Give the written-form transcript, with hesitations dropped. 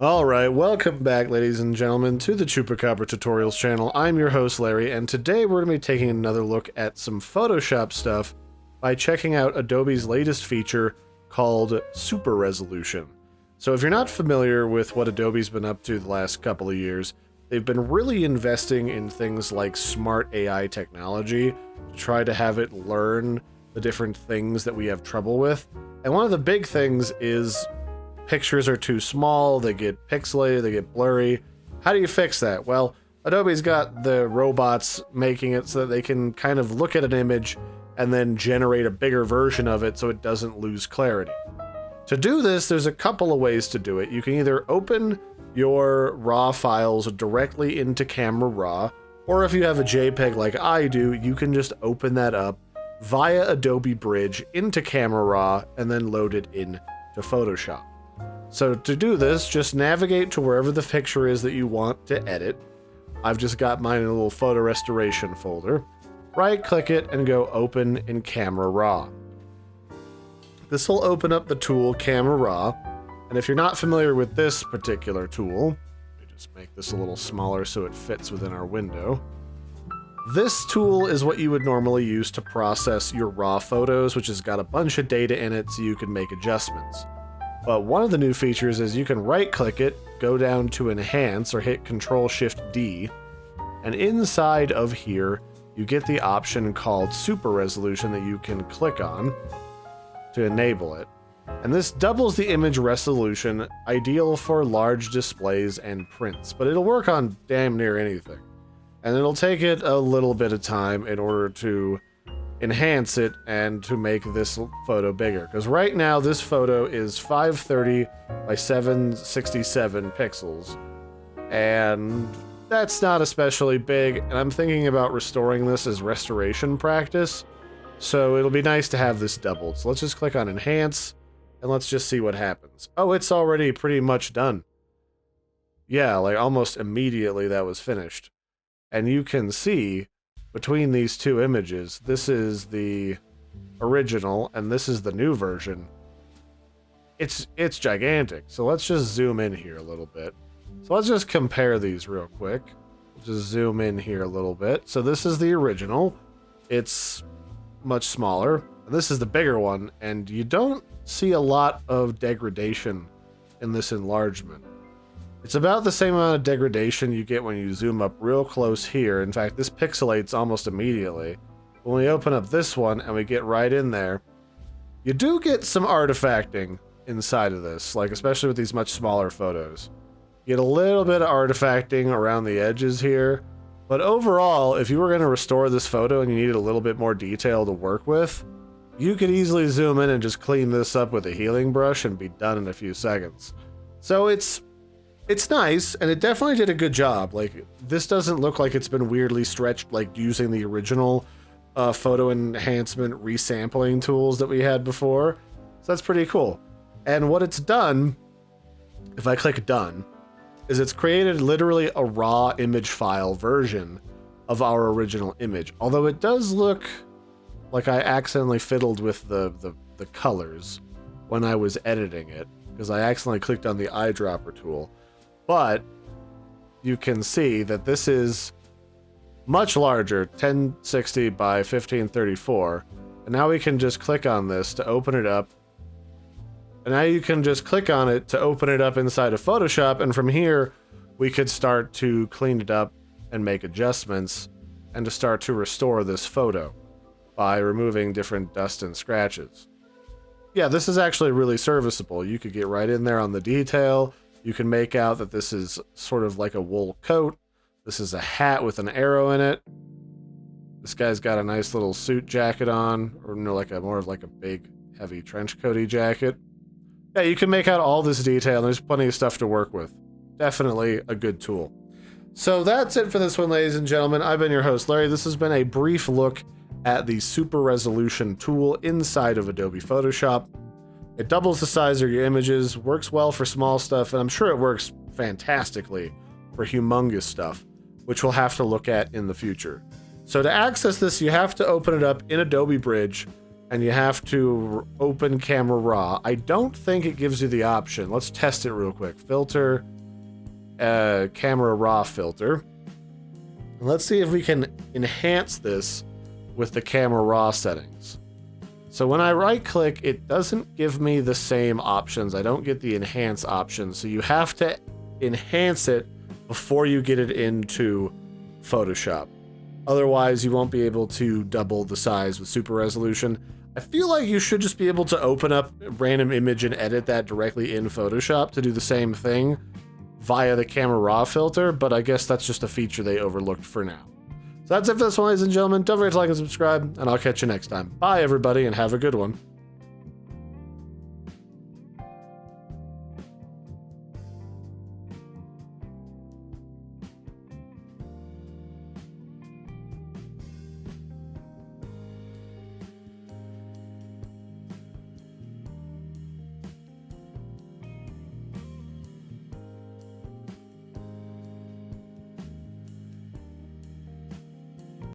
Alright, welcome back ladies and gentlemen to the Chupacabra Tutorials channel. I'm your host Larry, and today we're going to be taking another look at some Photoshop stuff by checking out Adobe's latest feature called Super Resolution. So if you're not familiar with what Adobe's been up to the last couple of years, they've been really investing in things like smart AI technology to try to have it learn the different things that we have trouble with. And one of the big things is pictures are too small, they get pixelated, they get blurry. How do you fix that? Well, Adobe's got the robots making it so that they can kind of look at an image and then generate a bigger version of it so it doesn't lose clarity. To do this, there's a couple of ways to do it. You can either open your RAW files directly into CameraRaw, or if you have a JPEG like I do, you can just open that up via Adobe Bridge into CameraRaw and then load it into Photoshop. So to do this, just navigate to wherever the picture is that you want to edit. I've just got mine in a little photo restoration folder. Right-click it and go Open in CameraRaw. This will open up the tool CameraRaw, and if you're not familiar with this particular tool, let me just make this a little smaller so it fits within our window. This tool is what you would normally use to process your RAW photos, which has got a bunch of data in it so you can make adjustments. But one of the new features is you can right-click it, go down to Enhance, or hit Control-Shift-D, and inside of here, you get the option called Super Resolution that you can click on to enable it. And this doubles the image resolution, ideal for large displays and prints, but it'll work on damn near anything. And it'll take it a little bit of time in order to enhance it and to make this photo bigger, because right now this photo is 530 by 767 pixels, and that's not especially big, and I'm thinking about restoring this as restoration practice, so it'll be nice to have this doubled. So let's just click on Enhance and let's just see what happens. Oh, it's already pretty much done. Yeah, like almost immediately that was finished. And you can see between these two images, this is the original and this is the new version. It's gigantic. So let's just zoom in here a little bit. So let's just compare these real quick. We'll just zoom in here a little bit. So this is the original. It's much smaller. And this is the bigger one, and you don't see a lot of degradation in this enlargement. It's about the same amount of degradation you get when you zoom up real close here. In fact, this pixelates almost immediately. When we open up this one and we get right in there, you do get some artifacting inside of this, like especially with these much smaller photos. You get a little bit of artifacting around the edges here, but overall, if you were going to restore this photo and you needed a little bit more detail to work with, you could easily zoom in and just clean this up with a healing brush and be done in a few seconds. So it's nice, and it definitely did a good job. Like, this doesn't look like it's been weirdly stretched, like using the original photo enhancement resampling tools that we had before. So that's pretty cool. And what it's done, if I click Done, is it's created literally a raw image file version of our original image. Although it does look like I accidentally fiddled with the colors when I was editing it, because I accidentally clicked on the eyedropper tool. But you can see that this is much larger, 1060 by 1534. And now we can just click on this to open it up. And now you can just click on it to open it up inside of Photoshop. And from here, we could start to clean it up and make adjustments and to start to restore this photo by removing different dust and scratches. Yeah, this is actually really serviceable. You could get right in there on the detail. You can make out that this is sort of like a wool coat. This is a hat with an arrow in it. This guy's got a nice little suit jacket on, or no, like more of like a big, heavy trench coaty jacket. Yeah, you can make out all this detail, and there's plenty of stuff to work with. Definitely a good tool. So that's it for this one, ladies and gentlemen. I've been your host, Larry. This has been a brief look at the Super Resolution tool inside of Adobe Photoshop. It doubles the size of your images, works well for small stuff, and I'm sure it works fantastically for humongous stuff, which we'll have to look at in the future. So to access this, you have to open it up in Adobe Bridge, and you have to open CameraRaw. I don't think it gives you the option. Let's test it real quick. Filter, CameraRaw filter. And let's see if we can enhance this with the CameraRaw settings. So when I right click, it doesn't give me the same options. I don't get the enhance option. So you have to enhance it before you get it into Photoshop. Otherwise, you won't be able to double the size with super resolution. I feel like you should just be able to open up a random image and edit that directly in Photoshop to do the same thing via the CameraRaw filter, but I guess that's just a feature they overlooked for now. So that's it for this one, ladies and gentlemen. Don't forget to like and subscribe, and I'll catch you next time. Bye, everybody, and have a good one.